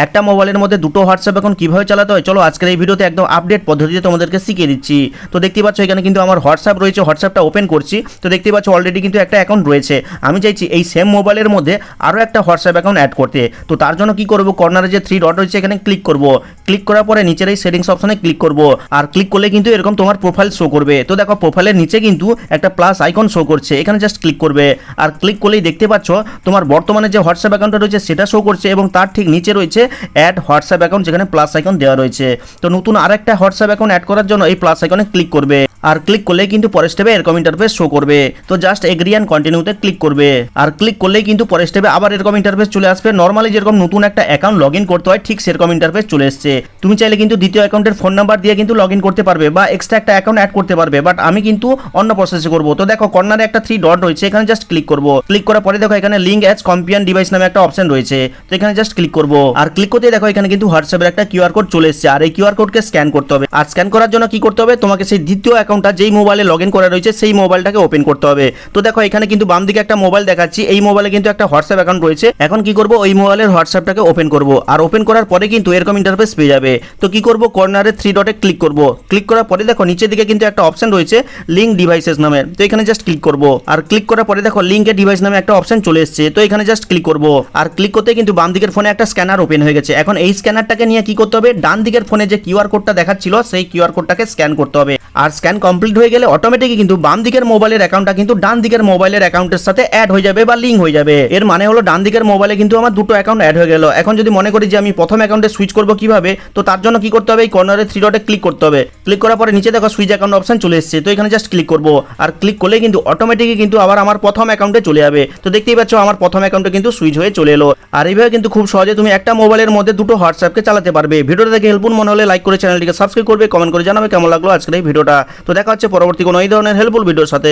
একটা মোবাইলের মধ্যে দুটো হোয়াটসঅ্যাপ এখন কিভাবে চালাতে হয় চলো আজকের এই ভিডিওতে একদম আপডেট পদ্ধতিতে তোমাদেরকে শিখিয়ে দিচ্ছি। তো দেখতে পাচ্ছ এখানে কিন্তু আমার হোয়াটসঅ্যাপ রয়েছে, হোয়াটসঅ্যাপটা ওপেন করছি। তো দেখতে পাচ্ছ অলরেডি কিন্তু একটা অ্যাকাউন্ট রয়েছে। আমি চাইছি এই সেম মোবাইলের মধ্যে আরও একটা হোয়াটসঅ্যাপ অ্যাকাউন্ট অ্যাড করতে। তো তার জন্য কি করব, কর্নারে যে 3 ডট রয়েছে এখানে ক্লিক করব। ক্লিক করার পরে নিচের এই সেটিংস অপশনে ক্লিক করব। আর ক্লিক করলে কিন্তু এরকম তোমার প্রোফাইল শো করবে। তো দেখো প্রোফাইলের নিচে কিন্তু একটা প্লাস আইকন শো করছে, এখানে জাস্ট ক্লিক করবে। আর ক্লিক করলেই দেখতে পাচ্ছ তোমার বর্তমানে যে হোয়াটসঅ্যাপ অ্যাকাউন্টটা রয়েছে সেটা শো করছে এবং তার ঠিক নিচে রয়েছে অ্যাড হোয়াটসঅ্যাপ অ্যাকাউন্ট, যেখানে প্লাস আইকন দেওয়া রয়েছে। তো নতুন আরেকটা হোয়াটসঅ্যাপ অ্যাকাউন্ট অ্যাড করার জন্য এই প্লাস আইকনে ক্লিক করবে। আর ক্লিক করলে কিন্তু পরের স্টেপে এরকম ইন্টারফেস শো করবে। তো জাস্ট এগ্রি অ্যান্ড কন্টিনিউতে ক্লিক করবে। আর ক্লিক করলেই কিন্তু পরের স্টেপে আবার এরকম ইন্টারফেস চলে আসবে। নর্মালি যেরকম নতুন একটা অ্যাকাউন্ট লগ ইন করতে হয় ঠিক সেরকম ইন্টারফেস চলে এসছে। তুমি চাইলে কিন্তু দ্বিতীয় অ্যাকাউন্টের ফোন নাম্বার দিয়ে কিন্তু লগ ইন করতে পারবে বা এক্সট্রা একটা অ্যাকাউন্ট অ্যাড করতে পারবে, বাট আমি কিন্তু অন্য প্রসেসে করবো। তো দেখো কর্নারে একটা 3 ডট রয়েছে, এখানে জাস্ট ক্লিক করবো। ক্লিক করার পরে দেখো এখানে লিঙ্ক অ্যাজ কম্পিয়ান ডিভাইস নামে একটা অপশন রয়েছে। তো এখানে জাস্ট ক্লিক করবো। আর ক্লিক করতে দেখো এখানে কিন্তু হোয়াটসঅ্যাপের একটা কিউআর কোড চলে এসছে। আর এই কিউআর কোডকে স্ক্যান করতে হবে। আর স্ক্যান করার জন্য কি করতে হবে, তোমাকে সেই দ্বিতীয় অ্যাকাউন্টটা যেই মোবাইলে লগ ইন করা রয়েছে সেই মোবাইলটাকে ওপেন করতে হবে। তো দেখো এখানে কিন্তু বাম দিকে একটা মোবাইল দেখাচ্ছি, এই মোবাইলে কিন্তু একটা হোয়াটসঅ্যাপ অ্যাকাউন্ট রয়েছে। এখন কি করব, ওই মোবাইলের হোয়াটসঅ্যাপটাকে ওপেন করব। আর ওপেন করার পরে কিন্তু এরকম ইন্টারফেস পেয়ে যাবে। তো কি করব, কর্নারে 3 ডটে ক্লিক করব। ক্লিক করার পরে দেখো নিচের দিকে কিন্তু একটা অপশন রয়েছে লিঙ্ক ডিভাইসেস নামে। তো এখানে জাস্ট ক্লিক করব। আর ক্লিক করার পরে দেখো লিঙ্কে ডিভাইস নামে একটা অপশন চলে এসেছে। তো এখানে জাস্ট ক্লিক করব। আর ক্লিক করতে কিন্তু বাম দিকের ফোনে একটা স্ক্যানার ওপেন হয়ে গেছে। এখন এই স্ক্যানারটাকে নিয়ে কি করতে হবে, ডান দিকের ফোনে যে কিউআর কোডটা দেখাচ্ছিল সেই কিউআর কোডটাকে স্ক্যান করতে হবে। আর স্ক্যান কমপ্লিট হয়ে গেলে অটোমেটিকই কিন্তু বাম দিকের মোবাইলের অ্যাকাউন্টটা কিন্তু ডান দিকের মোবাইলের অ্যাকাউন্টের সাথে অ্যাড হয়ে যাবে বা লিঙ্ক হয়ে যাবে। এর মানে হলো ডান দিকের মোবাইলে কিন্তু আমার দুটো অ্যাকাউন্ট অ্যাড হয়ে গেল। এখন যদি মনে করি যে আমি প্রথম অ্যাকাউন্টে সুইচ করব কিভাবে, তো তার জন্য কি করতে হবে, এই কর্নারে 3 ডটে ক্লিক করতে হবে। ক্লিক করার পরে নিচে দেখো সুইচ অ্যাকাউন্ট অপশন চলে এসেছে। তো এখানে জাস্ট ক্লিক করব। আর ক্লিক করলে কিন্তু অটোমেটিকই কিন্তু আবার আমার প্রথম অ্যাকাউন্টে চলে যাবে। তো দেখতেই পাচ্ছ আমার প্রথম অ্যাকাউন্টে কিন্তু সুইচ হয়ে চলে এলো। আর এইভাবে কিন্তু খুব সহজে তুমি একটা মোবাইলের মধ্যে দুটো হোয়াটসঅ্যাপকে চালাতে পারবে। ভিডিওটা দেখে হেল্পফুল মনে হলে লাইক করে চ্যানেলটিকে সাবস্ক্রাইব করবে, কমেন্ট করে জানাবে কেমন লাগলো আজকের এই ভিডিওটা। তো দেখা হচ্ছে পরবর্তী কোনো এই ধরনের হেল্পফুল ভিডিওর সাথে।